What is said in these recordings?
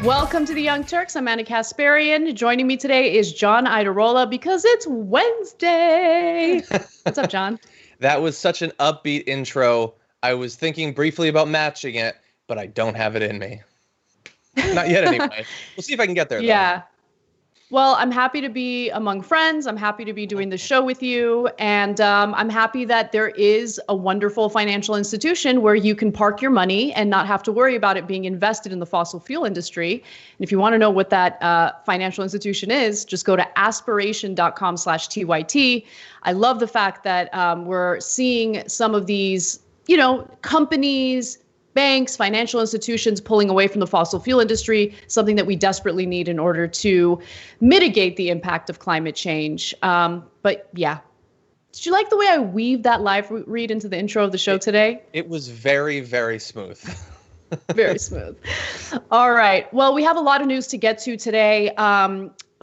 Welcome to the Young Turks. I'm Anna Kasparian. Joining me today is John Iadarola because it's Wednesday. What's up, John? That was such an upbeat intro. I was thinking briefly about matching it, but I don't have it in me. Not yet, anyway. We'll see if I can get there, though. Yeah. Well, I'm happy to be among friends. I'm happy to be doing the show with you. And I'm happy that there is a wonderful financial institution where you can park your money and not have to worry about it being invested in the fossil fuel industry. And if you want to know what that financial institution is, just go to aspiration.com/TYT. I love the fact that we're seeing some of these, companies, banks, financial institutions pulling away from the fossil fuel industry, something that we desperately need in order to mitigate the impact of climate change. But yeah, did you like the way I weaved that live read into the intro of the show today? It was very, very smooth. Very smooth. All right. Well, we have a lot of news to get to today.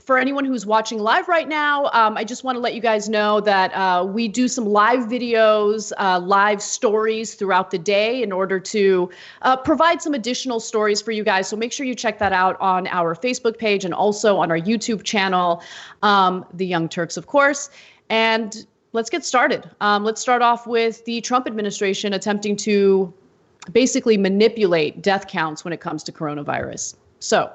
For anyone who's watching live right now, I just want to let you guys know that we do some live videos, live stories throughout the day in order to provide some additional stories for you guys. So make sure you check that out on our Facebook page and also on our YouTube channel, The Young Turks, of course. And let's get started. Let's start off with the Trump administration attempting to basically manipulate death counts when it comes to coronavirus. So,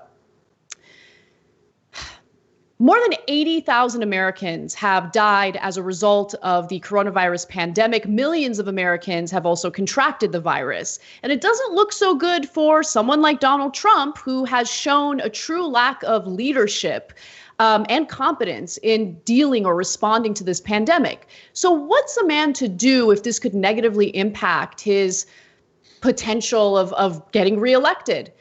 more than 80,000 Americans have died as a result of the coronavirus pandemic. Millions of Americans have also contracted the virus. And it doesn't look so good for someone like Donald Trump, who has shown a true lack of leadership and competence in dealing or responding to this pandemic. So what's a man to do if this could negatively impact his potential of getting reelected?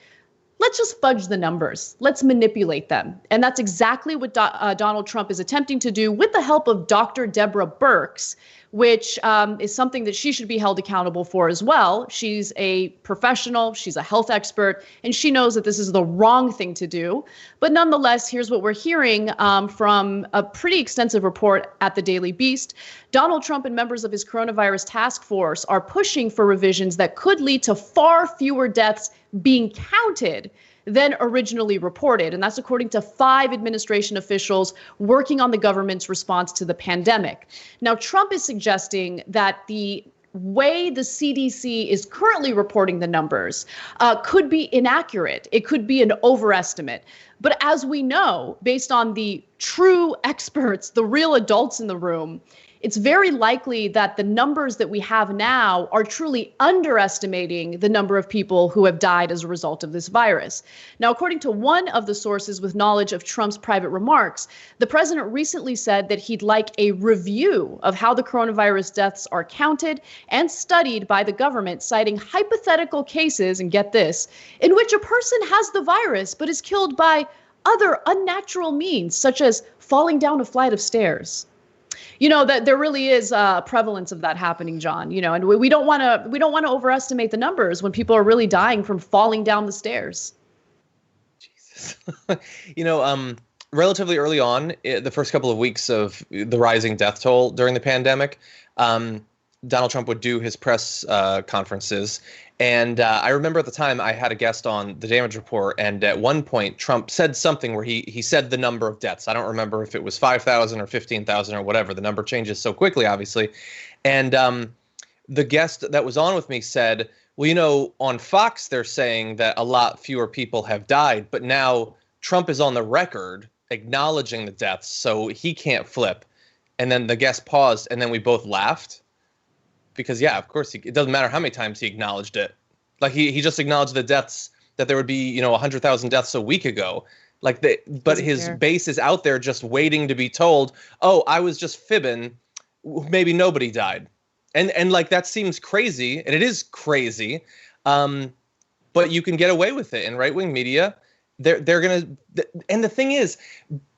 Let's just fudge the numbers. Let's manipulate them. And that's exactly what Donald Trump is attempting to do with the help of Dr. Deborah Birx, which is something that she should be held accountable for as well. She's a professional, she's a health expert, and she knows that this is the wrong thing to do. But nonetheless, here's what we're hearing from a pretty extensive report at the Daily Beast. Donald Trump and members of his coronavirus task force are pushing for revisions that could lead to far fewer deaths being counted than originally reported. And that's according to 5 administration officials working on the government's response to the pandemic. Now, Trump is suggesting that the way the CDC is currently reporting the numbers could be inaccurate. It could be an overestimate. But as we know, based on the true experts, the real adults in the room, it's very likely that the numbers that we have now are truly underestimating the number of people who have died as a result of this virus. Now, according to one of the sources with knowledge of Trump's private remarks, the president recently said that he'd like a review of how the coronavirus deaths are counted and studied by the government, citing hypothetical cases, and get this, in which a person has the virus but is killed by other unnatural means, such as falling down a flight of stairs. That there really is a prevalence of that happening, John, and we don't want to overestimate the numbers when people are really dying from falling down the stairs. Jesus. Relatively early on, the first couple of weeks of the rising death toll during the pandemic, Donald Trump would do his press conferences. And I remember at the time I had a guest on the Damage Report, and at one point Trump said something where he said the number of deaths. I don't remember if it was 5,000 or 15,000 or whatever. The number changes so quickly, obviously. And the guest that was on with me said, well, on Fox they're saying that a lot fewer people have died, but now Trump is on the record acknowledging the deaths, so he can't flip. And then the guest paused, and then we both laughed. Because, yeah, of course, it doesn't matter how many times he acknowledged it. Like, he just acknowledged the deaths, that there would be, 100,000 deaths a week ago. But his base is out there just waiting to be told, oh, I was just fibbing, maybe nobody died. And that seems crazy, and it is crazy, but you can get away with it in right-wing media. They're going to, and the thing is,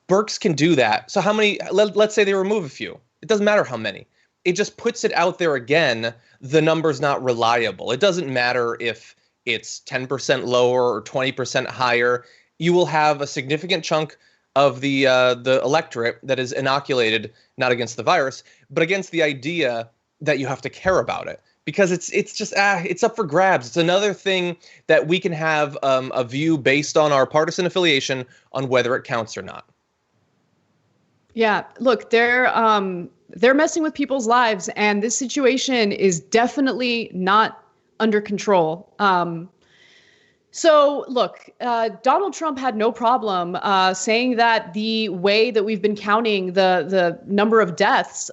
Birx can do that. So how many, let's say they remove a few. It doesn't matter how many. It just puts it out there again, the number's not reliable. It doesn't matter if it's 10% lower or 20% higher. You will have a significant chunk of the electorate that is inoculated, not against the virus, but against the idea that you have to care about it. because it's just it's up for grabs. It's another thing that we can have a view based on our partisan affiliation on whether it counts or not. Yeah, look, they're messing with people's lives, and this situation is definitely not under control. So look, Donald Trump had no problem saying that the way that we've been counting the number of deaths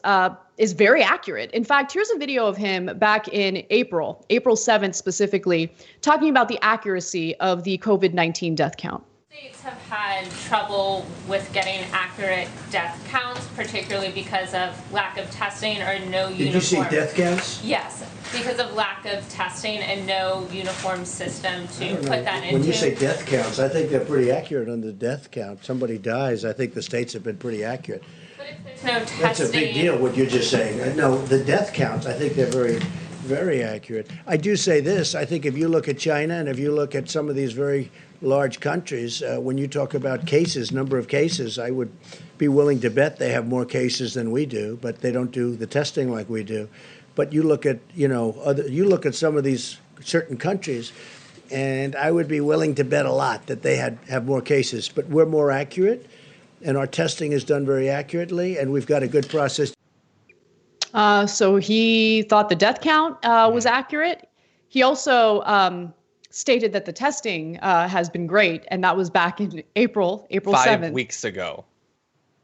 is very accurate. In fact, here's a video of him back in April 7th specifically, talking about the accuracy of the COVID-19 death count. States have had trouble with getting accurate death counts, particularly because of lack of testing or no uniform. Did you say death counts? Yes, because of lack of testing and no uniform system to put that into. When you say death counts, I think they're pretty accurate on the death count. Somebody dies, I think the states have been pretty accurate. But if there's no testing. That's a big deal, what you're just saying. No, the death counts, I think they're very, very accurate. I do say this, I think if you look at China and if you look at some of these very large countries, when you talk about cases, number of cases, I would be willing to bet they have more cases than we do, but they don't do the testing like we do. But you look at, you look at some of these certain countries, and I would be willing to bet a lot that they have more cases. But we're more accurate, and our testing is done very accurately, and we've got a good process. So he thought the death count was accurate. He also stated that the testing has been great, and that was back in April 7th. 5 weeks ago.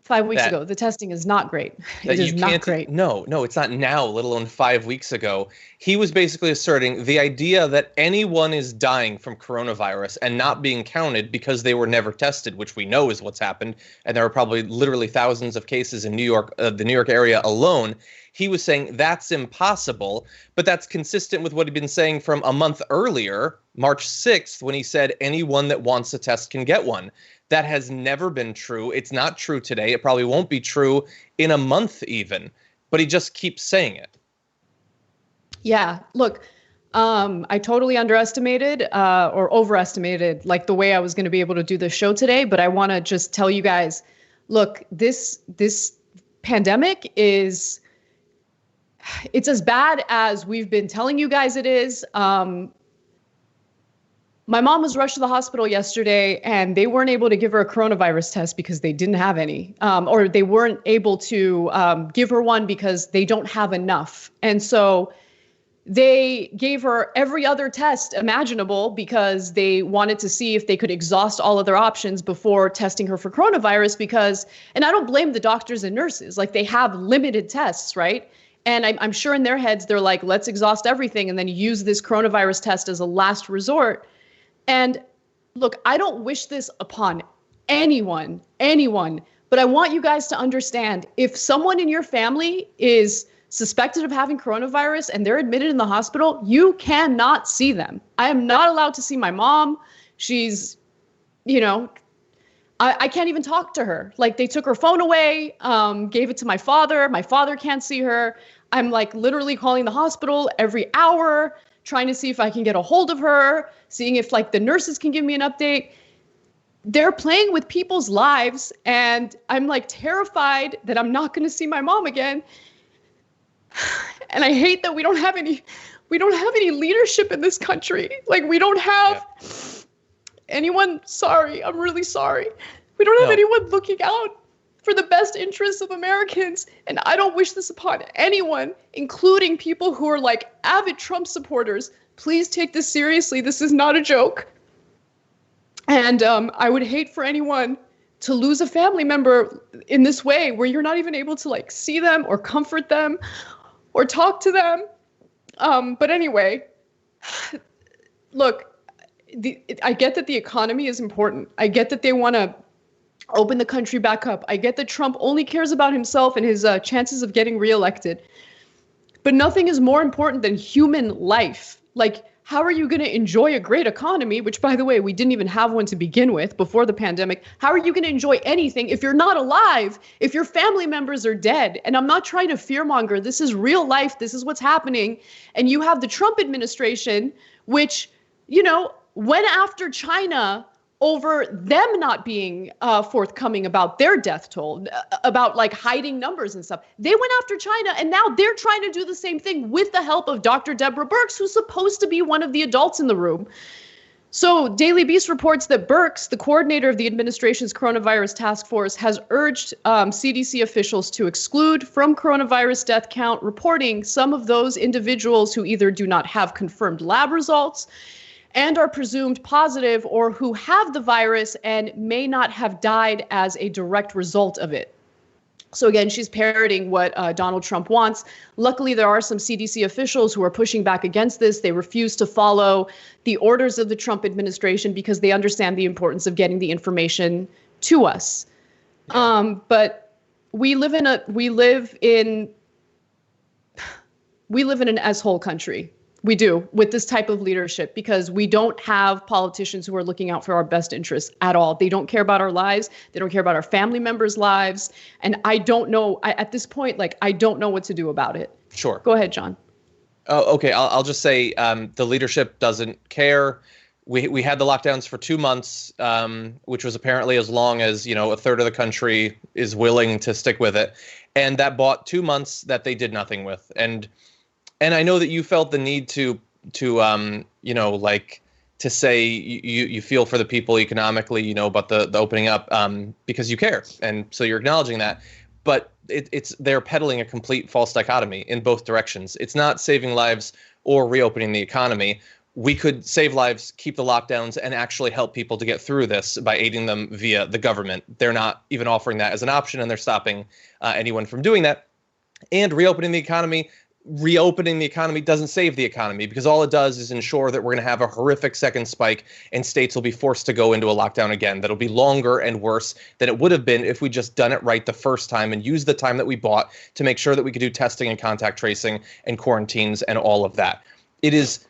5 weeks ago. The testing is not great. It is not great. No, it's not now, let alone 5 weeks ago. He was basically asserting the idea that anyone is dying from coronavirus and not being counted because they were never tested, which we know is what's happened. And there are probably literally thousands of cases in New York, the New York area alone. He was saying that's impossible, but that's consistent with what he'd been saying from a month earlier, March 6th, when he said anyone that wants a test can get one. That has never been true. It's not true today. It probably won't be true in a month even, but he just keeps saying it. Yeah, look, I totally underestimated or overestimated like the way I was going to be able to do this show today. But I want to just tell you guys, look, this pandemic it's as bad as we've been telling you guys it is. My mom was rushed to the hospital yesterday, and they weren't able to give her a coronavirus test because they didn't have any, or they weren't able to give her one because they don't have enough. And so they gave her every other test imaginable because they wanted to see if they could exhaust all of their options before testing her for coronavirus and I don't blame the doctors and nurses, like they have limited tests, right? And I'm sure in their heads, they're like, let's exhaust everything and then use this coronavirus test as a last resort. And look, I don't wish this upon anyone, but I want you guys to understand, if someone in your family is suspected of having coronavirus and they're admitted in the hospital, you cannot see them. I am not allowed to see my mom. She's, I can't even talk to her. Like they took her phone away, gave it to my father. My father can't see her. I'm like literally calling the hospital every hour, trying to see if I can get a hold of her, seeing if like the nurses can give me an update. They're playing with people's lives, and I'm like terrified that I'm not going to see my mom again. And I hate that we don't have any leadership in this country. Like we don't have anyone. Sorry, I'm really sorry. We don't have anyone looking out for the best interests of Americans. And I don't wish this upon anyone, including people who are like avid Trump supporters. Please take this seriously. This is not a joke. And I would hate for anyone to lose a family member in this way, where you're not even able to like see them or comfort them or talk to them. But anyway, look, I get that the economy is important. I get that they want to open the country back up. I get that Trump only cares about himself and his chances of getting reelected. But nothing is more important than human life. Like, how are you going to enjoy a great economy, which, by the way, we didn't even have one to begin with before the pandemic? How are you going to enjoy anything if you're not alive, if your family members are dead? And I'm not trying to fearmonger. This is real life. This is what's happening. And you have the Trump administration, which, went after China over them not being forthcoming about their death toll, about like hiding numbers and stuff. They went after China, and now they're trying to do the same thing with the help of Dr. Deborah Birx, who's supposed to be one of the adults in the room. So Daily Beast reports that Birx, the coordinator of the administration's coronavirus task force, has urged CDC officials to exclude from coronavirus death count reporting some of those individuals who either do not have confirmed lab results and are presumed positive, or who have the virus and may not have died as a direct result of it. So again, she's parroting what Donald Trump wants. Luckily, there are some CDC officials who are pushing back against this. They refuse to follow the orders of the Trump administration because they understand the importance of getting the information to us. But we live in an S-hole country. We do, with this type of leadership, because we don't have politicians who are looking out for our best interests at all. They don't care about our lives. They don't care about our family members' lives. And I don't know, at this point, like, I don't know what to do about it. Sure. Go ahead, John. Oh, okay. I'll just say the leadership doesn't care. We had the lockdowns for 2 months, which was apparently as long as, a third of the country is willing to stick with it. And that bought 2 months that they did nothing with. And I know that you felt the need to say you feel for the people economically, about the opening up, because you care. And so you're acknowledging that. But they're peddling a complete false dichotomy in both directions. It's not saving lives or reopening the economy. We could save lives, keep the lockdowns, and actually help people to get through this by aiding them via the government. They're not even offering that as an option, and they're stopping anyone from doing that. And reopening the economy doesn't save the economy, because all it does is ensure that we're going to have a horrific second spike and states will be forced to go into a lockdown again. That'll be longer and worse than it would have been if we just done it right the first time and used the time that we bought to make sure that we could do testing and contact tracing and quarantines and all of that. It is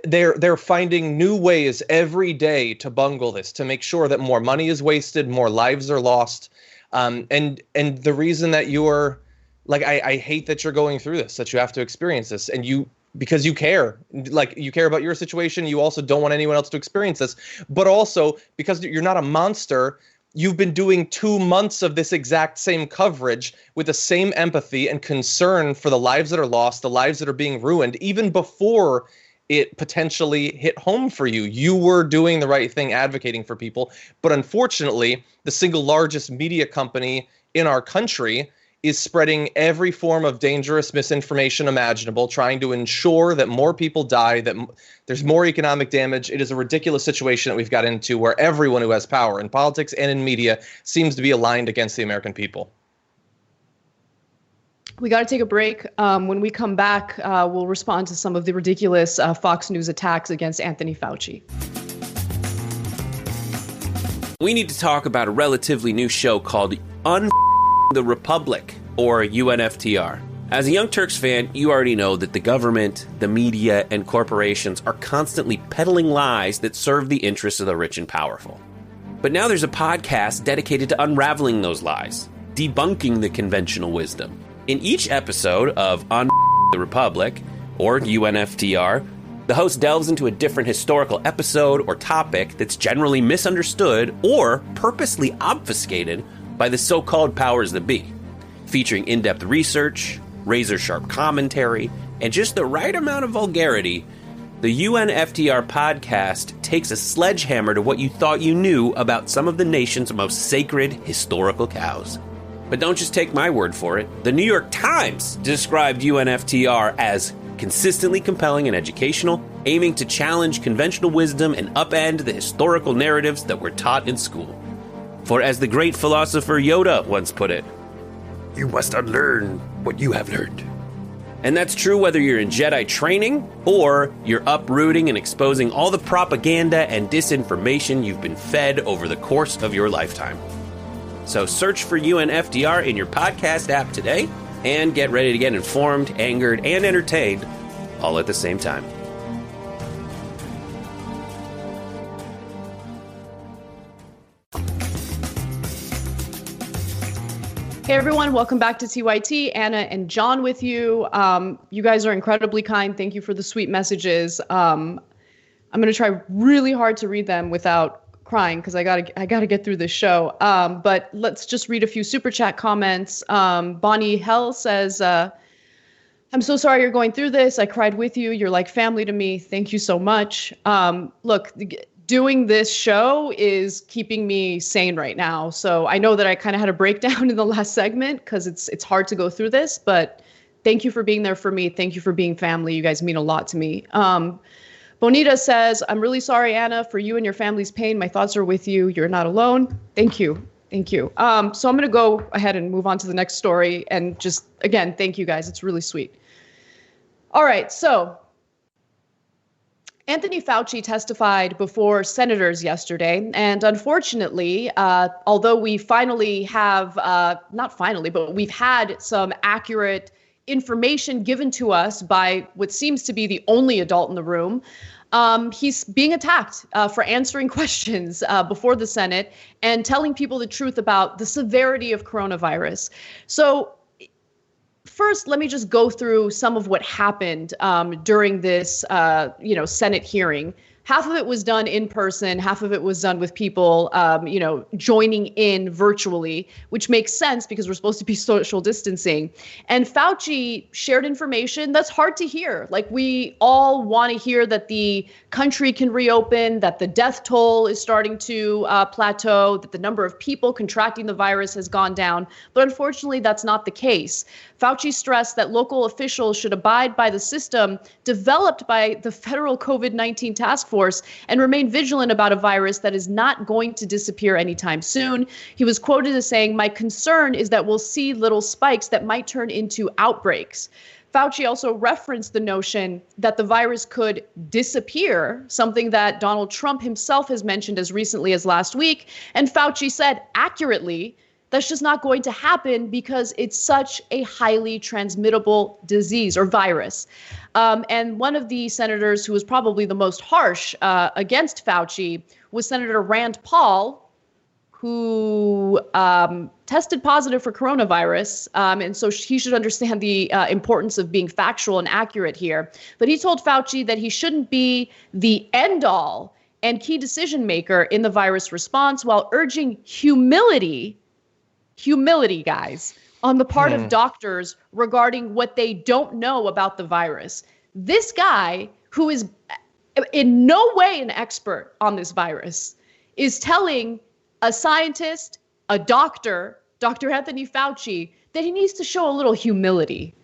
they're finding new ways every day to bungle this, to make sure that more money is wasted, more lives are lost. And the reason that you're like, I hate that you're going through this, that you have to experience this, and because you care, like you care about your situation. You also don't want anyone else to experience this, but also because you're not a monster. You've been doing 2 months of this exact same coverage with the same empathy and concern for the lives that are lost, the lives that are being ruined, even before it potentially hit home for you. You were doing the right thing, advocating for people. But unfortunately, the single largest media company in our country is spreading every form of dangerous misinformation imaginable, trying to ensure that more people die, that there's more economic damage. It is a ridiculous situation that we've got into, where everyone who has power in politics and in media seems to be aligned against the American people. We got to take a break. When we come back, we'll respond to some of the ridiculous Fox News attacks against Anthony Fauci. We need to talk about a relatively new show called the Republic, or UNFTR. As a Young Turks fan, you already know that the government, the media, and corporations are constantly peddling lies that serve the interests of the rich and powerful. But now there's a podcast dedicated to unraveling those lies, debunking the conventional wisdom. In each episode of the Republic, or UNFTR, the host delves into a different historical episode or topic that's generally misunderstood or purposely obfuscated by the so-called powers that be, featuring in-depth research, razor-sharp commentary, and just the right amount of vulgarity. The UNFTR podcast takes a sledgehammer to what you thought you knew about some of the nation's most sacred historical cows. But don't just take my word for it. The New York Times described UNFTR as consistently compelling and educational, aiming to challenge conventional wisdom and upend the historical narratives that were taught in school. For as the great philosopher Yoda once put it, you must unlearn what you have learned. And that's true whether you're in Jedi training or you're uprooting and exposing all the propaganda and disinformation you've been fed over the course of your lifetime. So search for UNFTR in your podcast app today and get ready to get informed, angered, and entertained all at the same time. Hey everyone, welcome back to TYT. Anna and John with you. You guys are incredibly kind. Thank you for the sweet messages. I'm going to try really hard to read them without crying because I gotta get through this show. But let's just read a few super chat comments. Bonnie Hell says, I'm so sorry you're going through this. I cried with you. You're like family to me. Thank you so much. Look, doing this show is keeping me sane right now. So I know that I kind of had a breakdown in the last segment because it's hard to go through this, but thank you for being there for me. Thank you for being family. You guys mean a lot to me. Bonita says, I'm really sorry, Anna, for you and your family's pain. My thoughts are with you. You're not alone. Thank you. Thank you. So I'm going to go ahead and move on to the next story. And just, again, thank you guys. It's really sweet. All right. So Anthony Fauci testified before senators yesterday. And unfortunately, although we finally have, not finally, but we've had some accurate information given to us by what seems to be the only adult in the room, he's being attacked for answering questions before the Senate and telling people the truth about the severity of coronavirus. So first, let me just go through some of what happened during this, Senate hearing. Half of it was done in person, half of it was done with people, joining in virtually, which makes sense because we're supposed to be social distancing. And Fauci shared information that's hard to hear. Like, we all want to hear that the country can reopen, that the death toll is starting to plateau, that the number of people contracting the virus has gone down. But unfortunately, that's not the case. Fauci stressed that local officials should abide by the system developed by the federal COVID-19 task force and remain vigilant about a virus that is not going to disappear anytime soon. He was quoted as saying, "My concern is that we'll see little spikes that might turn into outbreaks." Fauci also referenced the notion that the virus could disappear, something that Donald Trump himself has mentioned as recently as last week. And Fauci said accurately, that's just not going to happen because it's such a highly transmittable disease or virus. And one of the senators who was probably the most harsh against Fauci was Senator Rand Paul, who tested positive for coronavirus. And so he should understand the importance of being factual and accurate here. But he told Fauci that he shouldn't be the end all and key decision maker in the virus response, while urging humility, guys, on the part of doctors regarding what they don't know about the virus. This guy, who is in no way an expert on this virus, is telling a scientist, a doctor, Dr. Anthony Fauci, that he needs to show a little humility.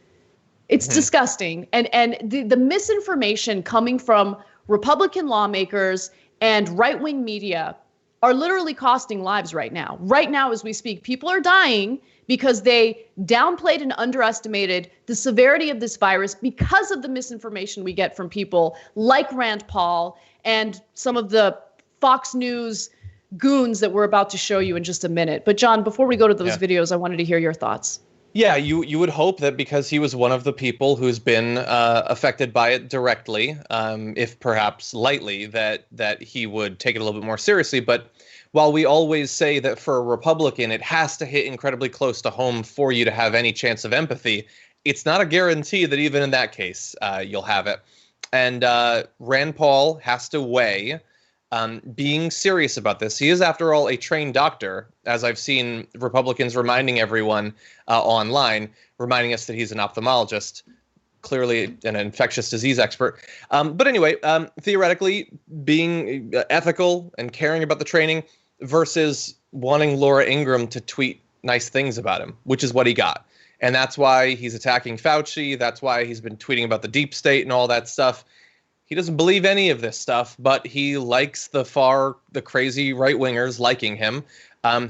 It's disgusting. And the misinformation coming from Republican lawmakers and right-wing media are literally costing lives right now. Right now, as we speak, people are dying because they downplayed and underestimated the severity of this virus because of the misinformation we get from people like Rand Paul and some of the Fox News goons that we're about to show you in just a minute. But John, before we go to those videos, I wanted to hear your thoughts. Yeah, you would hope that because he was one of the people who's been affected by it directly, if perhaps lightly, that he would take it a little bit more seriously. But while we always say that for a Republican, it has to hit incredibly close to home for you to have any chance of empathy, it's not a guarantee that even in that case, you'll have it. And Rand Paul has to weigh being serious about this. He is, after all, a trained doctor, as I've seen Republicans reminding everyone online, reminding us that he's an ophthalmologist, clearly an infectious disease expert. But anyway, theoretically, being ethical and caring about the training versus wanting Laura Ingraham to tweet nice things about him, which is what he got. And that's why he's attacking Fauci. That's why he's been tweeting about the deep state and all that stuff. He doesn't believe any of this stuff, but he likes the crazy right-wingers liking him.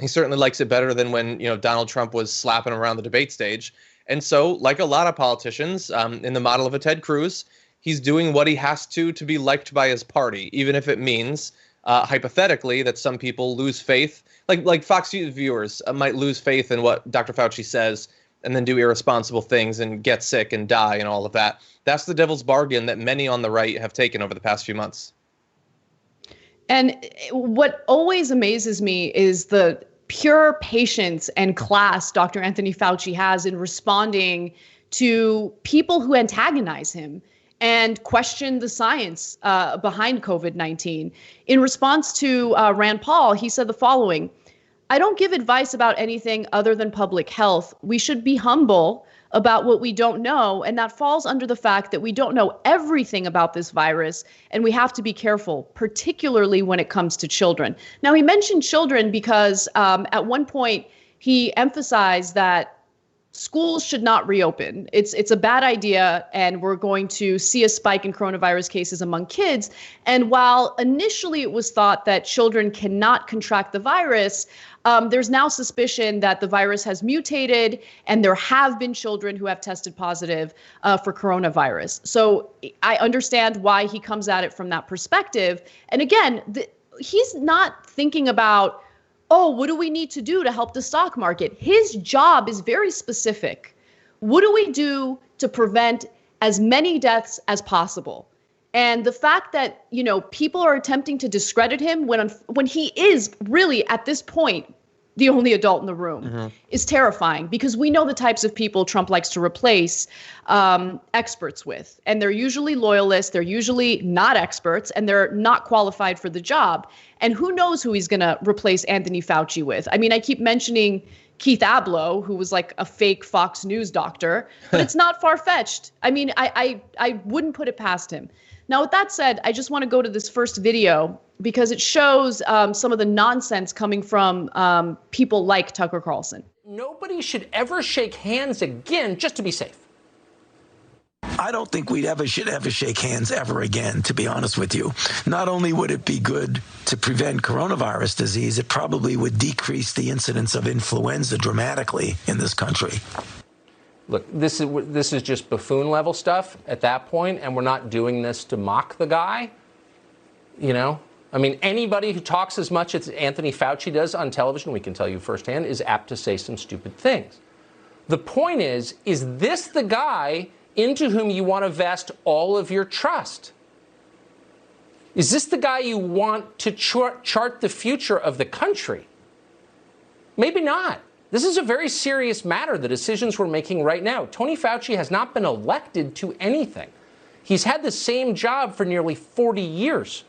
He certainly likes it better than when, Donald Trump was slapping around the debate stage. And so, like a lot of politicians, in the model of a Ted Cruz, he's doing what he has to be liked by his party, even if it means, hypothetically, that some people lose faith. Like Fox News viewers might lose faith in what Dr. Fauci says and then do irresponsible things and get sick and die and all of that. That's the devil's bargain that many on the right have taken over the past few months. And what always amazes me is the pure patience and class Dr. Anthony Fauci has in responding to people who antagonize him. and question the science behind COVID-19. In response to Rand Paul, he said the following: "I don't give advice about anything other than public health. We should be humble about what we don't know, and that falls under the fact that we don't know everything about this virus, and we have to be careful, particularly when it comes to children." Now, he mentioned children because at one point he emphasized that schools should not reopen. It's a bad idea, and we're going to see a spike in coronavirus cases among kids. And while initially it was thought that children cannot contract the virus, there's now suspicion that the virus has mutated, and there have been children who have tested positive for coronavirus. So I understand why he comes at it from that perspective. And again, he's not thinking about, oh, what do we need to do to help the stock market? His job is very specific. What do we do to prevent as many deaths as possible? And the fact that, people are attempting to discredit him when he is really at this point the only adult in the room is terrifying, because we know the types of people Trump likes to replace experts with. And they're usually loyalists, they're usually not experts, and they're not qualified for the job. And who knows who he's going to replace Anthony Fauci with? I mean, I keep mentioning Keith Abloh, who was like a fake Fox News doctor, but it's not far-fetched. I mean, I wouldn't put it past him. Now, with that said, I just want to go to this first video because it shows some of the nonsense coming from people like Tucker Carlson. Nobody should ever shake hands again just to be safe. I don't think should ever shake hands ever again, to be honest with you. Not only would it be good to prevent coronavirus disease, it probably would decrease the incidence of influenza dramatically in this country. Look, this is just buffoon level stuff at that point, and we're not doing this to mock the guy. I mean, anybody who talks as much as Anthony Fauci does on television, we can tell you firsthand, is apt to say some stupid things. The point is this the guy into whom you want to vest all of your trust? Is this the guy you want to chart the future of the country? Maybe not. This is a very serious matter, the decisions we're making right now. Tony Fauci has not been elected to anything. He's had the same job for nearly 40 years.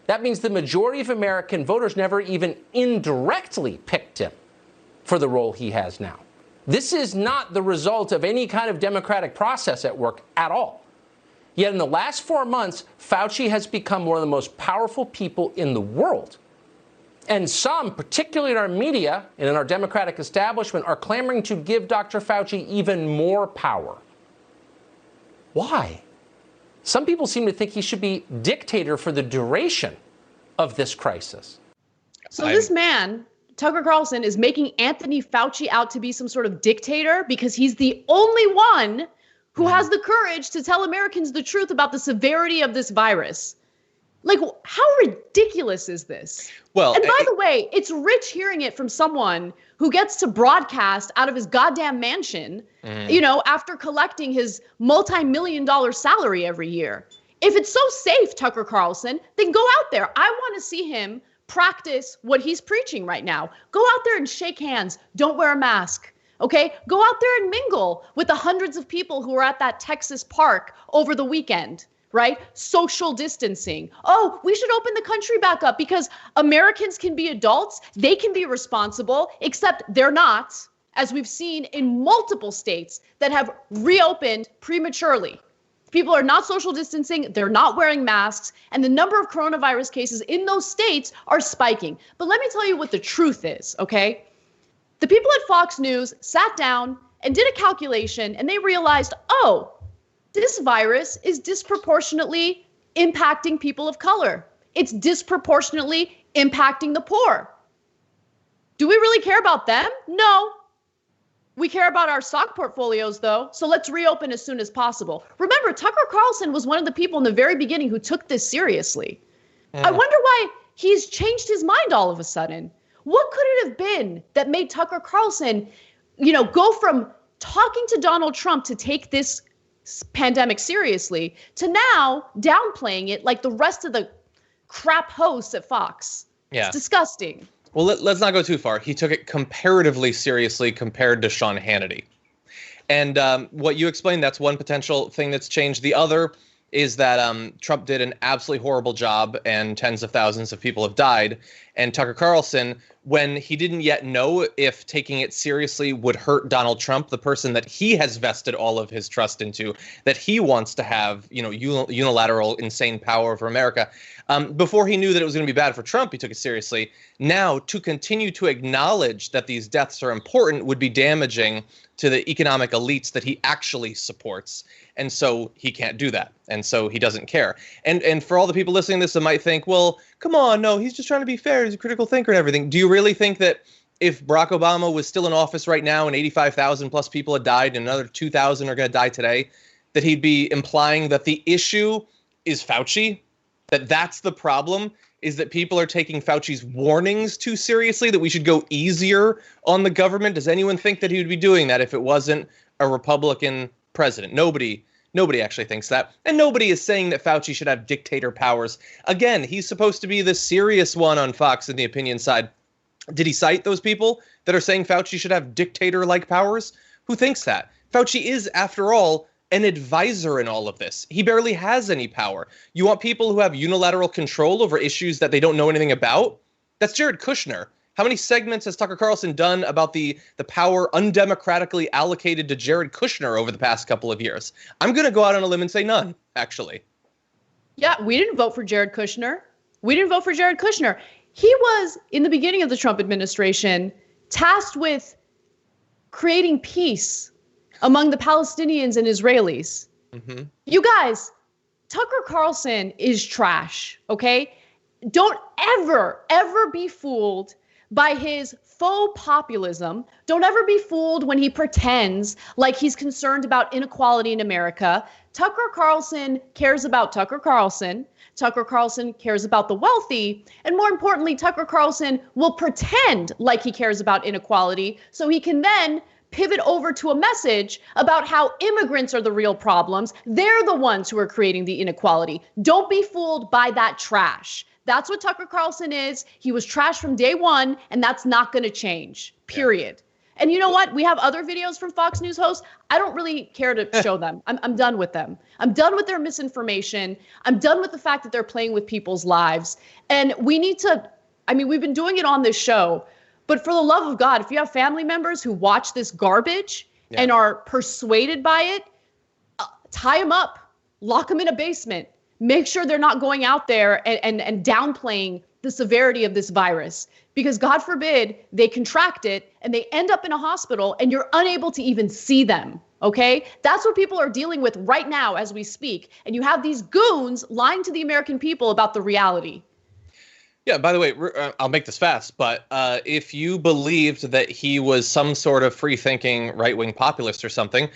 That means the majority of American voters never even indirectly picked him for the role he has now. This is not the result of any kind of democratic process at work at all. Yet in the last 4 months, Fauci has become one of the most powerful people in the world. And some, particularly in our media and in our democratic establishment, are clamoring to give Dr. Fauci even more power. Why? Some people seem to think he should be dictator for the duration of this crisis. So this man, Tucker Carlson, is making Anthony Fauci out to be some sort of dictator because he's the only one who has the courage to tell Americans the truth about the severity of this virus. Like, how ridiculous is this? Well, and by the way, it's rich hearing it from someone who gets to broadcast out of his goddamn mansion, after collecting his multi-million-dollar salary every year. If it's so safe, Tucker Carlson, then go out there. I want to see him practice what he's preaching right now. Go out there and shake hands. Don't wear a mask. Okay? Go out there and mingle with the hundreds of people who were at that Texas park over the weekend. Right? Social distancing. Oh, we should open the country back up because Americans can be adults. They can be responsible, except they're not, as we've seen in multiple states that have reopened prematurely. People are not social distancing. They're not wearing masks. And the number of coronavirus cases in those states are spiking. But let me tell you what the truth is, okay? The people at Fox News sat down and did a calculation, and they realized, oh, this virus is disproportionately impacting people of color. It's disproportionately impacting the poor. Do we really care about them? No. We care about our stock portfolios, though, so let's reopen as soon as possible. Remember, Tucker Carlson was one of the people in the very beginning who took this seriously. I wonder why he's changed his mind all of a sudden. What could it have been that made Tucker Carlson, go from talking to Donald Trump to take this pandemic seriously to now downplaying it like the rest of the crap hosts at Fox? Yeah. It's disgusting. Well, let's not go too far. He took it comparatively seriously compared to Sean Hannity. And what you explained, that's one potential thing that's changed. The other is that Trump did an absolutely horrible job and tens of thousands of people have died. And Tucker Carlson, when he didn't yet know if taking it seriously would hurt Donald Trump, the person that he has vested all of his trust into, that he wants to have, unilateral, insane power over America. Before he knew that it was going to be bad for Trump, he took it seriously. Now, to continue to acknowledge that these deaths are important would be damaging to the economic elites that he actually supports. And so he can't do that. And so he doesn't care. And for all the people listening to this that might think, well, come on, no, he's just trying to be fair. He's a critical thinker and everything. Do you really think that if Barack Obama was still in office right now and 85,000 plus people had died and another 2,000 are going to die today, that he'd be implying that the issue is Fauci? That that's the problem, is that people are taking Fauci's warnings too seriously, that we should go easier on the government? Does anyone think that he would be doing that if it wasn't a Republican president? Nobody actually thinks that. And nobody is saying that Fauci should have dictator powers. Again, he's supposed to be the serious one on Fox in the opinion side. Did he cite those people that are saying Fauci should have dictator-like powers? Who thinks that? Fauci is, after all, an advisor in all of this. He barely has any power. You want people who have unilateral control over issues that they don't know anything about? That's Jared Kushner. How many segments has Tucker Carlson done about the power undemocratically allocated to Jared Kushner over the past couple of years? I'm going to go out on a limb and say none, actually. Yeah, we didn't vote for Jared Kushner. He was, in the beginning of the Trump administration, tasked with creating peace among the Palestinians and Israelis. Mm-hmm. You guys, Tucker Carlson is trash, okay? Don't ever be fooled by his faux populism. Don't ever be fooled when he pretends like he's concerned about inequality in America. Tucker Carlson cares about Tucker Carlson. Tucker Carlson cares about the wealthy. And more importantly, Tucker Carlson will pretend like he cares about inequality so he can then pivot over to a message about how immigrants are the real problems. They're the ones who are creating the inequality. Don't be fooled by that trash. That's what Tucker Carlson is. He was trash from day one, and that's not going to change, period. Yeah. And you know what? We have other videos from Fox News hosts. I don't really care to show them. I'm done with them. I'm done with their misinformation. I'm done with the fact that they're playing with people's lives. And we need to, we've been doing it on this show, but for the love of God, if you have family members who watch this garbage and are persuaded by it, tie them up, lock them in a basement. Make sure they're not going out there and downplaying the severity of this virus, because God forbid they contract it and they end up in a hospital and you're unable to even see them. Okay, that's what people are dealing with right now as we speak. And you have these goons lying to the American people about the reality. Yeah, by the way, I'll make this fast, but if you believed that he was some sort of free-thinking right-wing populist or something,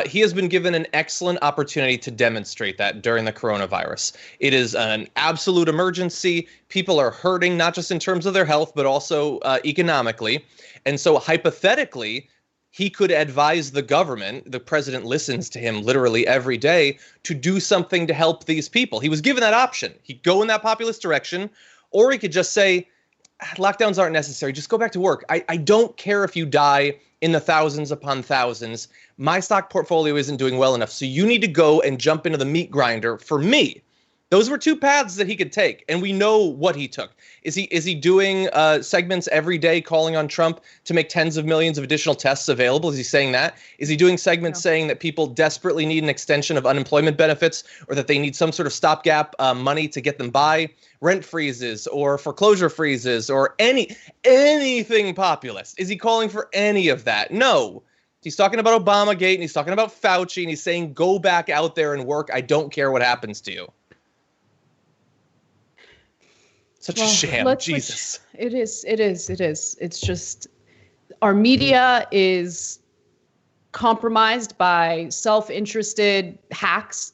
he has been given an excellent opportunity to demonstrate that during the coronavirus. It is an absolute emergency. People are hurting, not just in terms of their health, but also economically. And so hypothetically, he could advise the government, the president listens to him literally every day, to do something to help these people. He was given that option. He'd go in that populist direction, or he could just say, lockdowns aren't necessary. Just go back to work. I don't care if you die in the thousands upon thousands. My stock portfolio isn't doing well enough. So you need to go and jump into the meat grinder for me. Those were two paths that he could take, and we know what he took. Is he doing segments every day calling on Trump to make tens of millions of additional tests available? Is he saying that? Is he doing segments saying that people desperately need an extension of unemployment benefits, or that they need some sort of stopgap money to get them by? Rent freezes or foreclosure freezes or anything populist? Is he calling for any of that? No. He's talking about Obamagate, and he's talking about Fauci, and he's saying, go back out there and work. I don't care what happens to you. Such a sham, Jesus. It is. It's just, our media is compromised by self-interested hacks,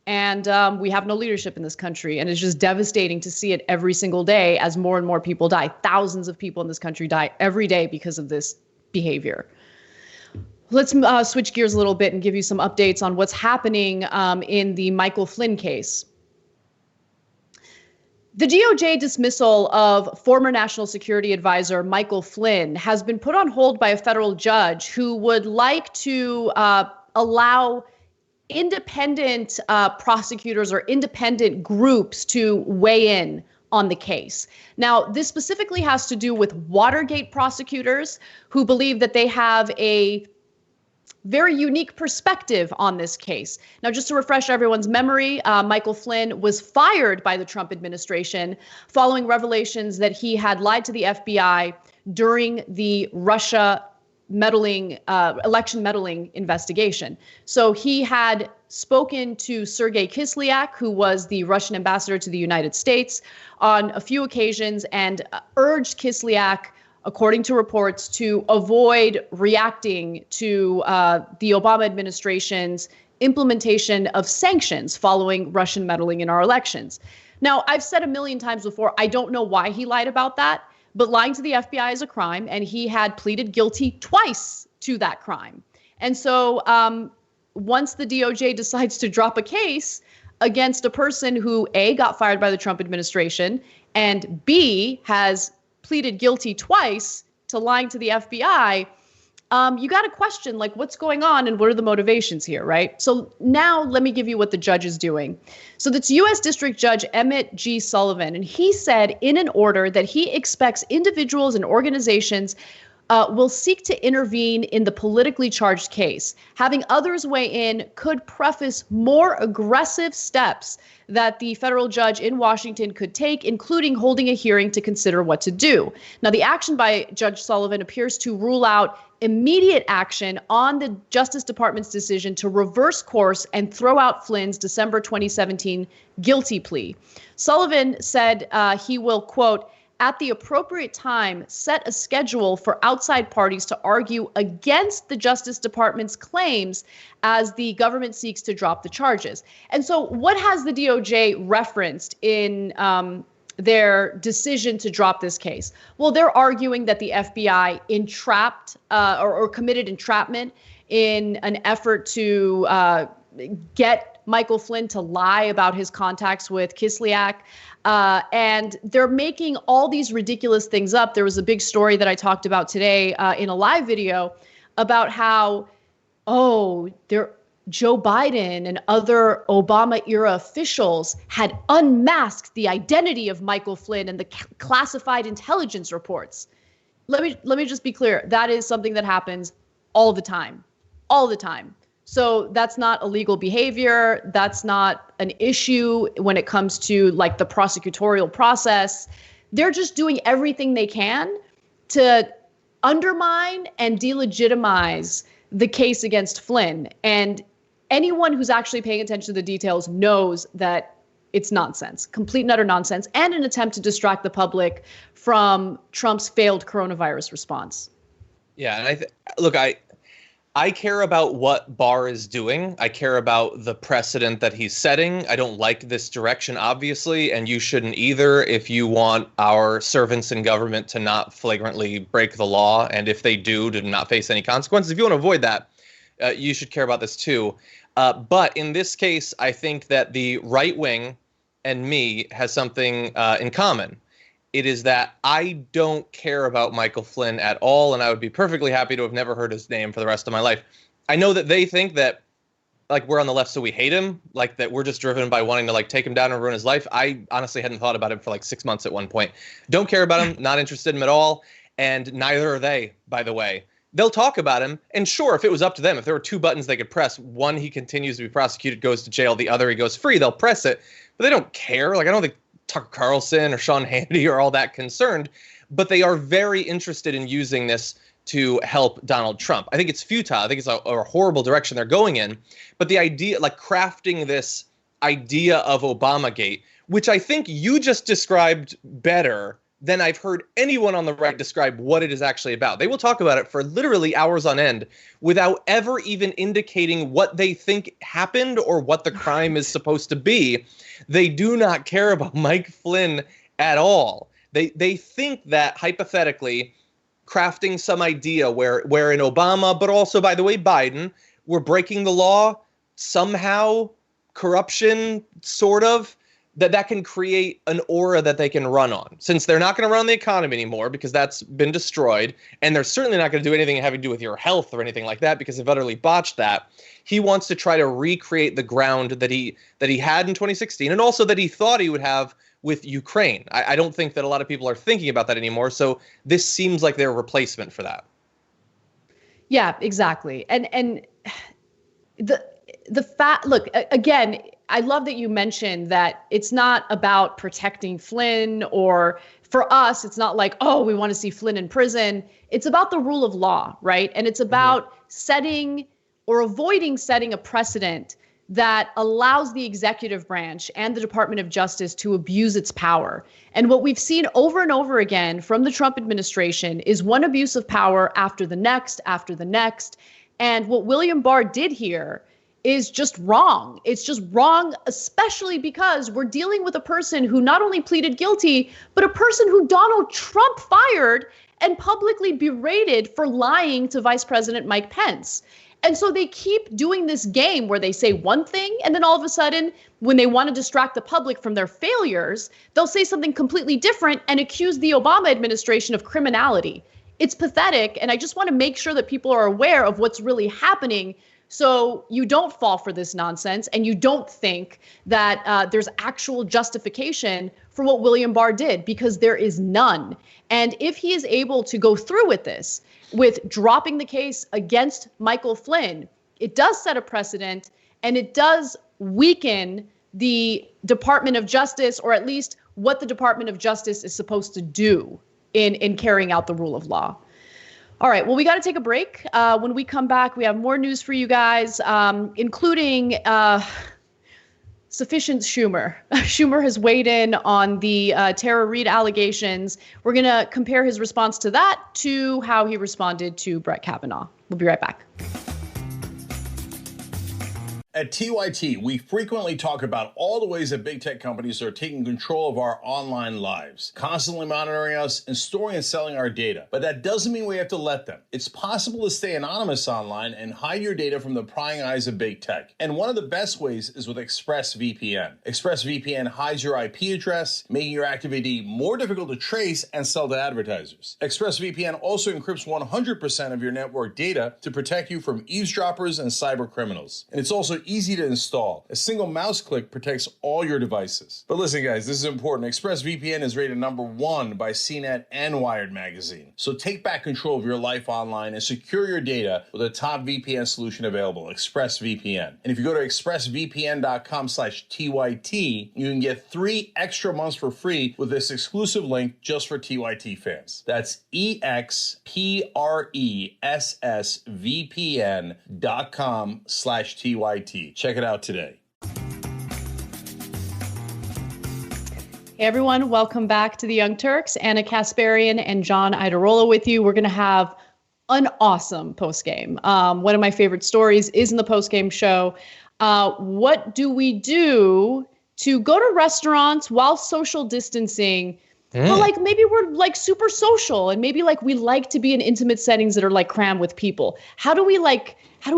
and we have no leadership in this country. And it's just devastating to see it every single day as more and more people die. Thousands of people in this country die every day because of this behavior. Let's switch gears a little bit and give you some updates on what's happening in the Michael Flynn case. The DOJ dismissal of former National Security Advisor Michael Flynn has been put on hold by a federal judge who would like to allow independent prosecutors or independent groups to weigh in on the case. Now, this specifically has to do with Watergate prosecutors who believe that they have a very unique perspective on this case. Now, just to refresh everyone's memory, Michael Flynn was fired by the Trump administration following revelations that he had lied to the FBI during the Russia meddling, election meddling investigation. So he had spoken to Sergei Kislyak, who was the Russian ambassador to the United States, on a few occasions and urged Kislyak, according to reports, to avoid reacting to the Obama administration's implementation of sanctions following Russian meddling in our elections. Now, I've said a million times before, I don't know why he lied about that, but lying to the FBI is a crime, and he had pleaded guilty twice to that crime. And so once the DOJ decides to drop a case against a person who, A, got fired by the Trump administration, and B, has pleaded guilty twice to lying to the FBI, you got to question, like, what's going on and what are the motivations here, right? So now let me give you what the judge is doing. So that's U.S. District Judge Emmett G. Sullivan, and he said in an order that he expects individuals and organizations will seek to intervene in the politically charged case. Having others weigh in could preface more aggressive steps that the federal judge in Washington could take, including holding a hearing to consider what to do. Now, the action by Judge Sullivan appears to rule out immediate action on the Justice Department's decision to reverse course and throw out Flynn's December 2017 guilty plea. Sullivan said he will, quote, at the appropriate time, set a schedule for outside parties to argue against the Justice Department's claims as the government seeks to drop the charges. And so what has the DOJ referenced in their decision to drop this case? Well, they're arguing that the FBI entrapped or committed entrapment in an effort to get Michael Flynn to lie about his contacts with Kislyak. And they're making all these ridiculous things up. There was a big story that I talked about today in a live video about how, Joe Biden and other Obama-era officials had unmasked the identity of Michael Flynn and the classified intelligence reports. Let me just be clear. That is something that happens all the time. So that's not illegal behavior. That's not an issue when it comes to like the prosecutorial process. They're just doing everything they can to undermine and delegitimize the case against Flynn. And anyone who's actually paying attention to the details knows that it's nonsense, complete and utter nonsense, and an attempt to distract the public from Trump's failed coronavirus response. Yeah, and I care about what Barr is doing. I care about the precedent that he's setting. I don't like this direction, obviously, and you shouldn't either if you want our servants in government to not flagrantly break the law, and if they do, to not face any consequences. If you want to avoid that, you should care about this too. But in this case, I think that the right wing and me has something in common. It is that I don't care about Michael Flynn at all, and I would be perfectly happy to have never heard his name for the rest of my life. I know that they think that, like, we're on the left so we hate him, like that we're just driven by wanting to, like, take him down and ruin his life. I honestly hadn't thought about him for, like, 6 months at one point. Don't care about him, not interested in him at all, and neither are they, by the way. They'll talk about him, and sure, if it was up to them, if there were two buttons they could press, one, he continues to be prosecuted, goes to jail, the other, he goes free, they'll press it, but they don't care. Like, I don't think Tucker Carlson or Sean Hannity are all that concerned, but they are very interested in using this to help Donald Trump. I think it's futile. I think it's a horrible direction they're going in. But the idea, like crafting this idea of Obamagate, which I think you just described better than I've heard anyone on the right describe what it is actually about. They will talk about it for literally hours on end without ever even indicating what they think happened or what the crime is supposed to be. They do not care about Mike Flynn at all. They think that hypothetically crafting some idea where in Obama, but also, by the way, Biden, we're breaking the law somehow, corruption, sort of, that can create an aura that they can run on. Since they're not going to run the economy anymore because that's been destroyed, and they're certainly not going to do anything having to do with your health or anything like that because they've utterly botched that. He wants to try to recreate the ground that he had in 2016, and also that he thought he would have with Ukraine. I don't think that a lot of people are thinking about that anymore. So this seems like their replacement for that. Yeah, exactly. And the fact, look, again, I love that you mentioned that it's not about protecting Flynn, or for us, it's not like, oh, we want to see Flynn in prison. It's about the rule of law, right? And it's about setting or avoiding setting a precedent that allows the executive branch and the Department of Justice to abuse its power. And what we've seen over and over again from the Trump administration is one abuse of power after the next, after the next. And what William Barr did here is just wrong. It's just wrong, especially because we're dealing with a person who not only pleaded guilty, but a person who Donald Trump fired and publicly berated for lying to Vice President Mike Pence. And so they keep doing this game where they say one thing, and then all of a sudden, when they want to distract the public from their failures, they'll say something completely different and accuse the Obama administration of criminality. It's pathetic, and I just want to make sure that people are aware of what's really happening, so you don't fall for this nonsense and you don't think that there's actual justification for what William Barr did, because there is none. And if he is able to go through with this, with dropping the case against Michael Flynn, it does set a precedent, and it does weaken the Department of Justice, or at least what the Department of Justice is supposed to do in carrying out the rule of law. All right, well, we got to take a break. When we come back, we have more news for you guys, including sufficient Schumer. Schumer has weighed in on the Tara Reade allegations. We're going to compare his response to that to how he responded to Brett Kavanaugh. We'll be right back. At TYT, we frequently talk about all the ways that big tech companies are taking control of our online lives, constantly monitoring us and storing and selling our data. But that doesn't mean we have to let them. It's possible to stay anonymous online and hide your data from the prying eyes of big tech. And one of the best ways is with ExpressVPN. ExpressVPN hides your IP address, making your active ID more difficult to trace and sell to advertisers. ExpressVPN also encrypts 100% of your network data to protect you from eavesdroppers and cyber criminals. And it's also easy to install. A single mouse click protects all your devices. But listen, guys, this is important. ExpressVPN is rated #1 by CNET and Wired magazine. So take back control of your life online and secure your data with a top VPN solution available, ExpressVPN. And if you go to expressvpn.com/TYT, you can get 3 extra months for free with this exclusive link just for TYT fans. That's expressvpn.com/TYT. Check it out today. Hey everyone, welcome back to the Young Turks. Anna Kasparian and John Iadarola with you. We're going to have an awesome postgame. One of my favorite stories is in the postgame show. What do we do to go to restaurants while social distancing? But like maybe we're like super social, and maybe like we like to be in intimate settings that are like crammed with people. How do we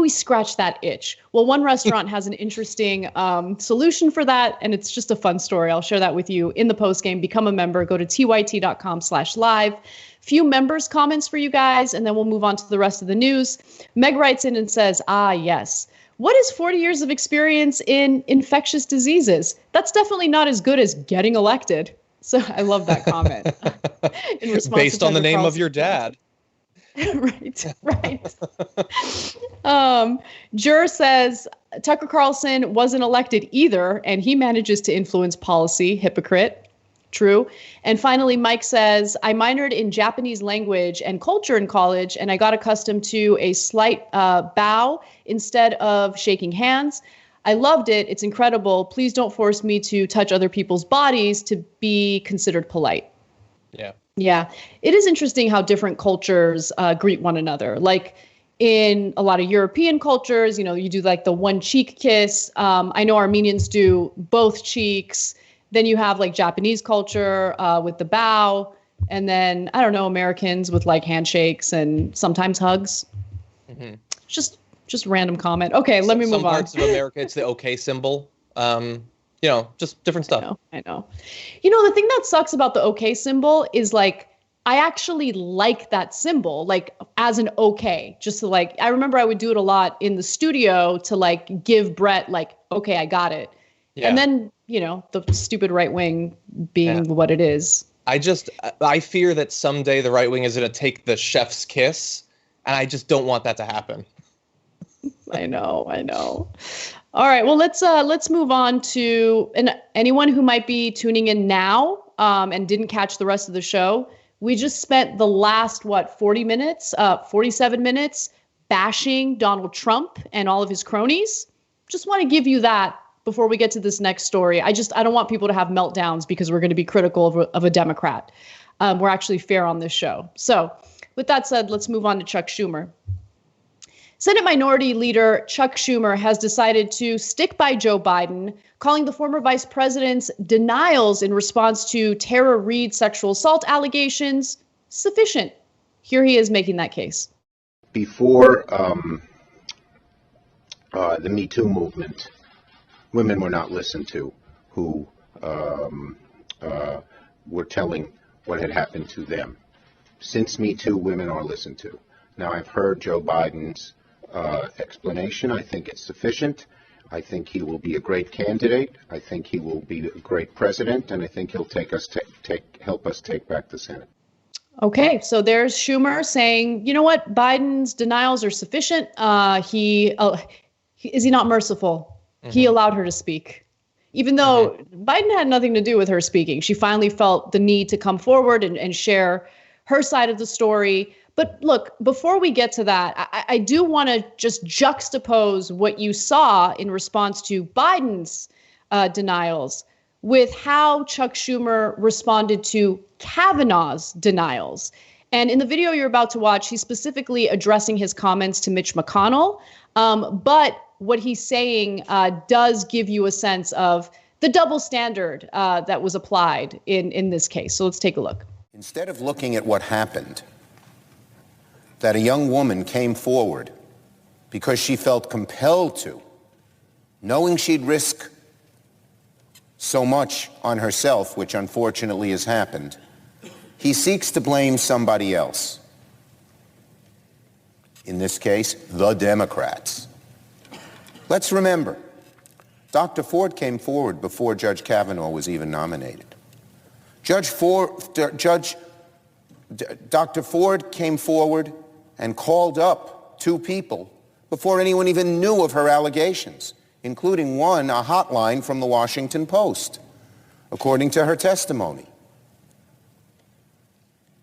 scratch that itch? Well, one restaurant has an interesting solution for that, and it's just a fun story. I'll share that with you in the postgame. Become a member. Go to tyt.com/live. Few members' comments for you guys, and then we'll move on to the rest of the news. Meg writes in and says, yes. What is 40 years of experience in infectious diseases? That's definitely not as good as getting elected. So I love that comment. In response Based on the name of your dad. Right. Jur says Tucker Carlson wasn't elected either, and he manages to influence policy. Hypocrite. True. And finally, Mike says, I minored in Japanese language and culture in college, and I got accustomed to a slight bow instead of shaking hands. I loved it. It's incredible. Please don't force me to touch other people's bodies to be considered polite. Yeah. It is interesting how different cultures greet one another. Like in a lot of European cultures, you do like the one cheek kiss. I know Armenians do both cheeks. Then you have like Japanese culture with the bow. And then, I don't know, Americans with like handshakes and sometimes hugs. Mm-hmm. Just random comment. Okay, let me move on. Some parts of America, it's the okay symbol. just different stuff. I know. The thing that sucks about the OK symbol is like, I actually like that symbol, like as an OK, just to like, I remember I would do it a lot in the studio to like give Brett like, okay, I got it. Yeah. And then, the stupid right wing being what it is. I fear that someday the right wing is going to take the chef's kiss, and I just don't want that to happen. I know. All right, well, let's move on to anyone who might be tuning in now and didn't catch the rest of the show. We just spent the last, 47 minutes bashing Donald Trump and all of his cronies. Just want to give you that before we get to this next story. I don't want people to have meltdowns because we're going to be critical of a Democrat. We're actually fair on this show. So with that said, let's move on to Chuck Schumer. Senate Minority Leader Chuck Schumer has decided to stick by Joe Biden, calling the former vice president's denials in response to Tara Reade sexual assault allegations sufficient. Here he is making that case. Before the Me Too movement, women were not listened to who were telling what had happened to them. Since Me Too, women are listened to. Now, I've heard Joe Biden's explanation. I think it's sufficient. I think he will be a great candidate. I think he will be a great president, and I think he'll help us take back the Senate. Okay, so there's Schumer saying, you know what, Biden's denials are sufficient. Is he not merciful? Mm-hmm. He allowed her to speak. Even though Biden had nothing to do with her speaking, she finally felt the need to come forward and share her side of the story. But look, before we get to that, I do want to just juxtapose what you saw in response to Biden's denials with how Chuck Schumer responded to Kavanaugh's denials. And in the video you're about to watch, he's specifically addressing his comments to Mitch McConnell. But what he's saying does give you a sense of the double standard that was applied in this case. So let's take a look. Instead of looking at what happened, that a young woman came forward because she felt compelled to, knowing she'd risk so much on herself, which unfortunately has happened, he seeks to blame somebody else. In this case, the Democrats. Let's remember, Dr. Ford came forward before Judge Kavanaugh was even nominated. Dr. Ford came forward and called up two people before anyone even knew of her allegations, including one, a hotline from the Washington Post, according to her testimony.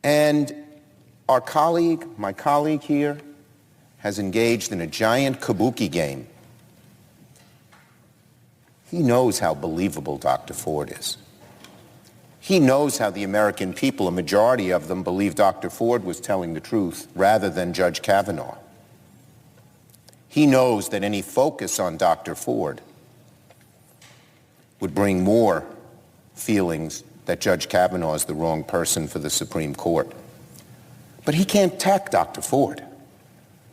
And my colleague here, has engaged in a giant kabuki game. He knows how believable Dr. Ford is. He knows how the American people, a majority of them, believe Dr. Ford was telling the truth rather than Judge Kavanaugh. He knows that any focus on Dr. Ford would bring more feelings that Judge Kavanaugh is the wrong person for the Supreme Court. But he can't attack Dr. Ford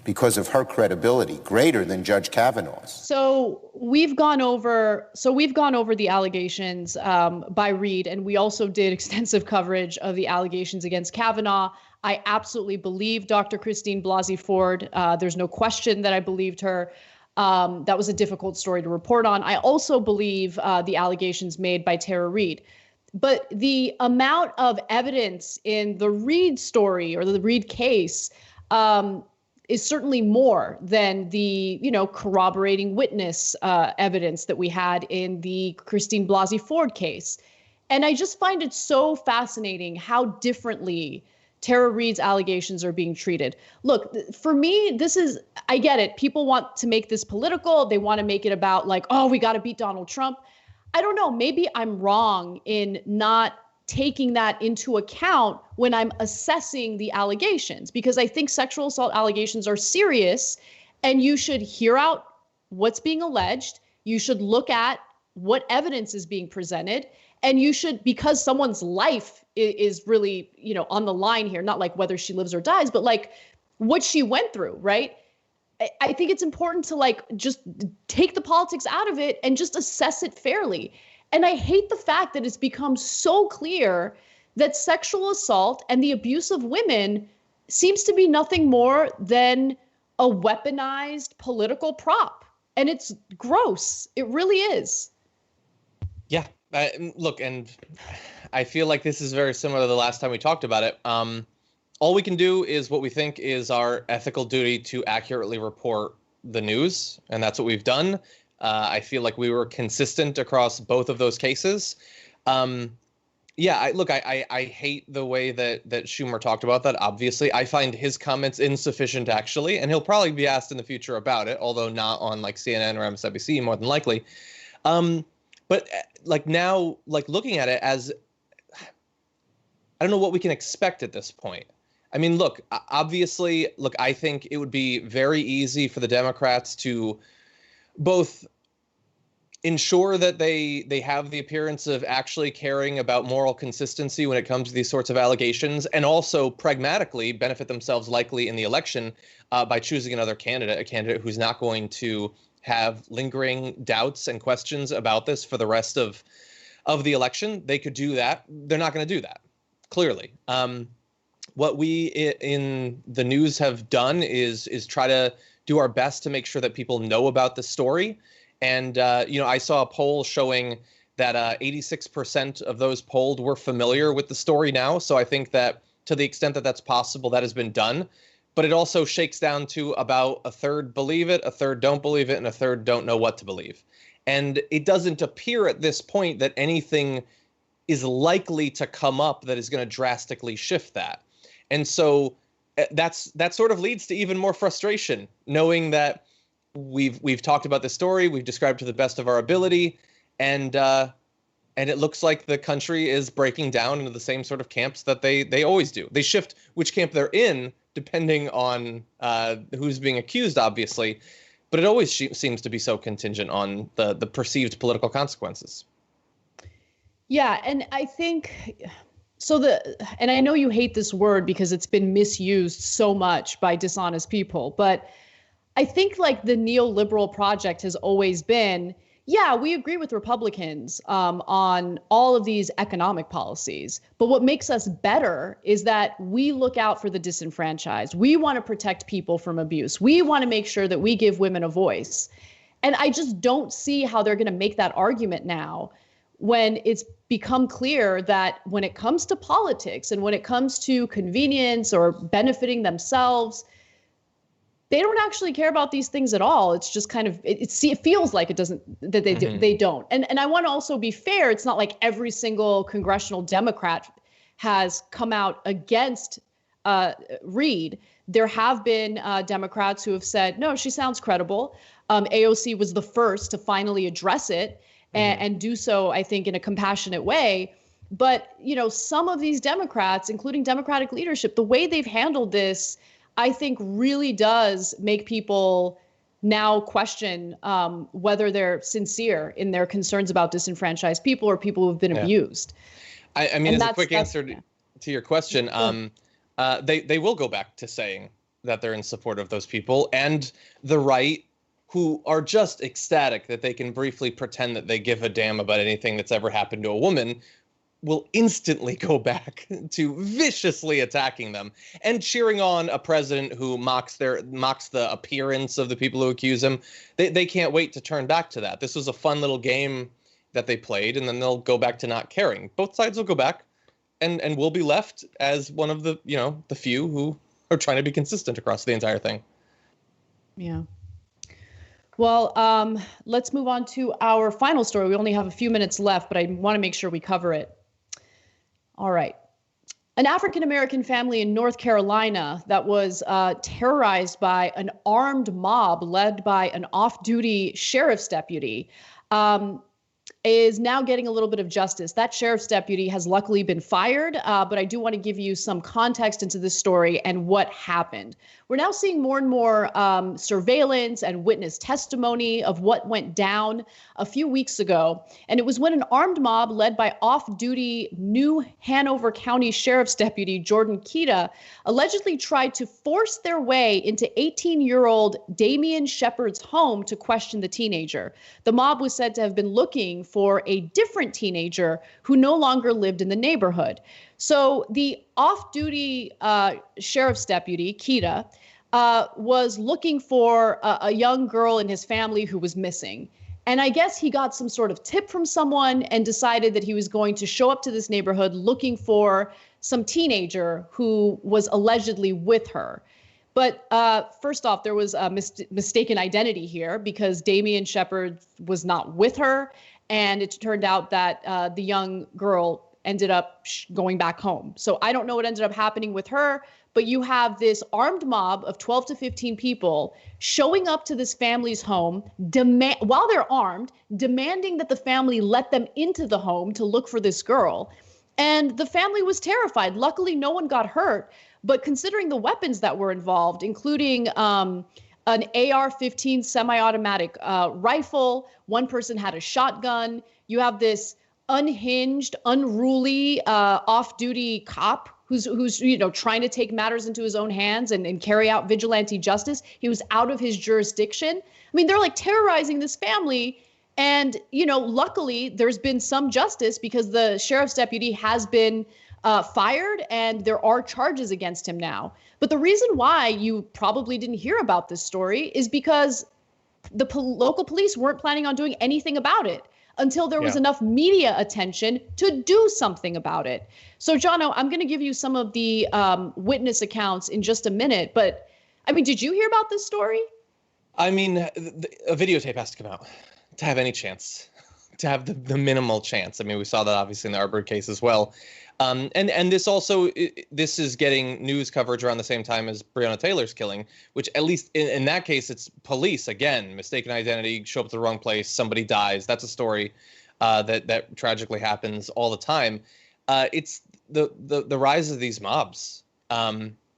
because of her credibility greater than Judge Kavanaugh's. So we've gone over the allegations by Reed, and we also did extensive coverage of the allegations against Kavanaugh. I absolutely believe Dr. Christine Blasey Ford. There's no question that I believed her. That was a difficult story to report on. I also believe the allegations made by Tara Reade. But the amount of evidence in the Reade story or the Reade case is certainly more than the, corroborating witness evidence that we had in the Christine Blasey Ford case. And I just find it so fascinating how differently Tara Reade's allegations are being treated. Look, for me, I get it. People want to make this political. They want to make it about like, oh, we got to beat Donald Trump. I don't know. Maybe I'm wrong in not taking that into account when I'm assessing the allegations, because I think sexual assault allegations are serious and you should hear out what's being alleged. You should look at what evidence is being presented, and you should, because someone's life is really, on the line here, not like whether she lives or dies, but like what she went through, right? I think it's important to like just take the politics out of it and just assess it fairly. And I hate the fact that it's become so clear that sexual assault and the abuse of women seems to be nothing more than a weaponized political prop. And it's gross. It really is. Yeah. Look, and I feel like this is very similar to the last time we talked about it. All we can do is what we think is our ethical duty to accurately report the news, and that's what we've done. I feel like we were consistent across both of those cases. Yeah, I hate the way that Schumer talked about that, obviously. I find his comments insufficient, actually, and he'll probably be asked in the future about it, although not on like CNN or MSNBC, more than likely. But like now, like looking at it as, I don't know what we can expect at this point. I mean, look, obviously, look, I think it would be very easy for the Democrats to both ensure that they have the appearance of actually caring about moral consistency when it comes to these sorts of allegations, and also pragmatically benefit themselves likely in the election by choosing another candidate, a candidate who's not going to have lingering doubts and questions about this for the rest of the election. They could do that. They're not going to do that, clearly. What we in the news have done is try to do our best to make sure that people know about the story. And, I saw a poll showing that 86% of those polled were familiar with the story now. So I think that to the extent that that's possible, that has been done. But it also shakes down to about a third believe it, a third don't believe it, and a third don't know what to believe. And it doesn't appear at this point that anything is likely to come up that is going to drastically shift that. And so that sort of leads to even more frustration, knowing that we've talked about this story, we've described to the best of our ability, and it looks like the country is breaking down into the same sort of camps that they always do. They shift which camp they're in depending on who's being accused, obviously, but it always seems to be so contingent on the perceived political consequences. Yeah, and I think and I know you hate this word because it's been misused so much by dishonest people, but I think like the neoliberal project has always been, yeah, we agree with Republicans on all of these economic policies. But what makes us better is that we look out for the disenfranchised. We want to protect people from abuse. We want to make sure that we give women a voice. And I just don't see how they're going to make that argument now when it's become clear that when it comes to politics and when it comes to convenience or benefiting themselves, they don't actually care about these things at all. It's just kind of, it feels like it doesn't, that they don't. And I want to also be fair. It's not like every single congressional Democrat has come out against Reid. There have been Democrats who have said, no, she sounds credible. AOC was the first to finally address it and do so, I think, in a compassionate way. But, some of these Democrats, including Democratic leadership, the way they've handled this, I think really does make people now question whether they're sincere in their concerns about disenfranchised people or people who've been abused. I mean, as a quick answer to your question, they will go back to saying that they're in support of those people and the right, who are just ecstatic that they can briefly pretend that they give a damn about anything that's ever happened to a woman, will instantly go back to viciously attacking them and cheering on a president who mocks the appearance of the people who accuse him. They can't wait to turn back to that. This was a fun little game that they played, and then they'll go back to not caring. Both sides will go back, and we'll be left as one of the the few who are trying to be consistent across the entire thing. Yeah. Well, let's move on to our final story. We only have a few minutes left, but I want to make sure we cover it. All right. An African-American family in North Carolina that was terrorized by an armed mob led by an off-duty sheriff's deputy is now getting a little bit of justice. That sheriff's deputy has luckily been fired, but I do want to give you some context into this story and what happened. We're now seeing more and more surveillance and witness testimony of what went down a few weeks ago. And it was when an armed mob led by off-duty New Hanover County Sheriff's Deputy Jordan Keita allegedly tried to force their way into 18-year-old Damian Shepard's home to question the teenager. The mob was said to have been looking for a different teenager who no longer lived in the neighborhood. So the off-duty sheriff's deputy, Kita, was looking for a young girl in his family who was missing. And I guess he got some sort of tip from someone and decided that he was going to show up to this neighborhood looking for some teenager who was allegedly with her. But first off, there was a mistaken identity here because Damian Shepard was not with her. And it turned out that the young girl ended up going back home. So I don't know what ended up happening with her, but you have this armed mob of 12 to 15 people showing up to this family's home, while they're armed, demanding that the family let them into the home to look for this girl. And the family was terrified. Luckily, no one got hurt. But considering the weapons that were involved, including an AR-15 semi-automatic rifle, one person had a shotgun, you have this unhinged, unruly, off-duty cop who's trying to take matters into his own hands and carry out vigilante justice. He was out of his jurisdiction. I mean, they're like terrorizing this family. And, luckily, there's been some justice because the sheriff's deputy has been fired and there are charges against him now. But the reason why you probably didn't hear about this story is because the local police weren't planning on doing anything about it until there was enough media attention to do something about it. So, Jono, I'm going to give you some of the witness accounts in just a minute. But, I mean, did you hear about this story? I mean, a videotape has to come out to have any chance, to have the minimal chance. I mean, we saw that obviously in the Arbery case as well. And this also, this is getting news coverage around the same time as Breonna Taylor's killing, which at least in that case, it's police, again, mistaken identity, show up at the wrong place, somebody dies. That's a story that tragically happens all the time. It's the rise of these mobs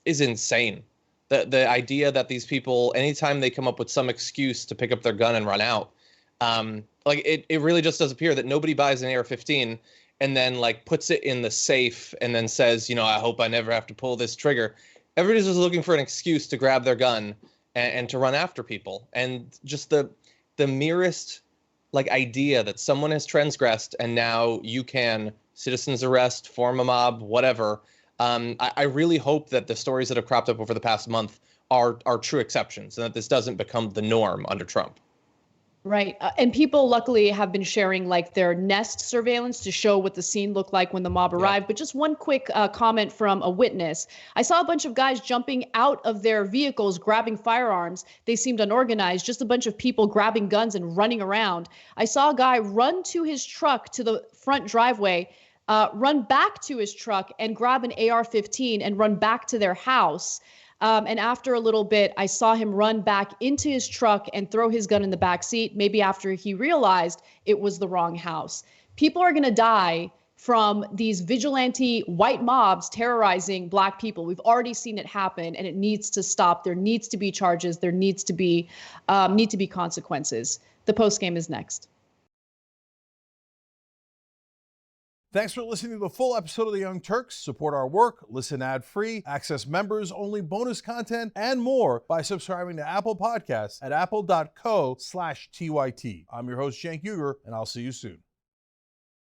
is insane. The idea that these people, anytime they come up with some excuse to pick up their gun and run out, it really just does appear that nobody buys an AR-15 and then puts it in the safe and then says, I hope I never have to pull this trigger. Everybody's just looking for an excuse to grab their gun and to run after people. And just the merest idea that someone has transgressed and now you can citizens arrest, form a mob, whatever. I really hope that the stories that have cropped up over the past month are true exceptions and that this doesn't become the norm under Trump. Right. And people luckily have been sharing their Nest surveillance to show what the scene looked like when the mob arrived. But just one quick comment from a witness. I saw a bunch of guys jumping out of their vehicles, grabbing firearms. They seemed unorganized, just a bunch of people grabbing guns and running around. I saw a guy run to his truck to the front driveway, run back to his truck and grab an AR-15 and run back to their house. And after a little bit, I saw him run back into his truck and throw his gun in the back seat, maybe after he realized it was the wrong house. People are going to die from these vigilante white mobs terrorizing Black people. We've already seen it happen, and it needs to stop. There needs to be charges. There needs to be consequences. The postgame is next. Thanks for listening to the full episode of the Young Turks. Support our work, listen ad-free, access members-only bonus content, and more by subscribing to Apple Podcasts at apple.co/TYT. I'm your host, Cenk Uygur, and I'll see you soon.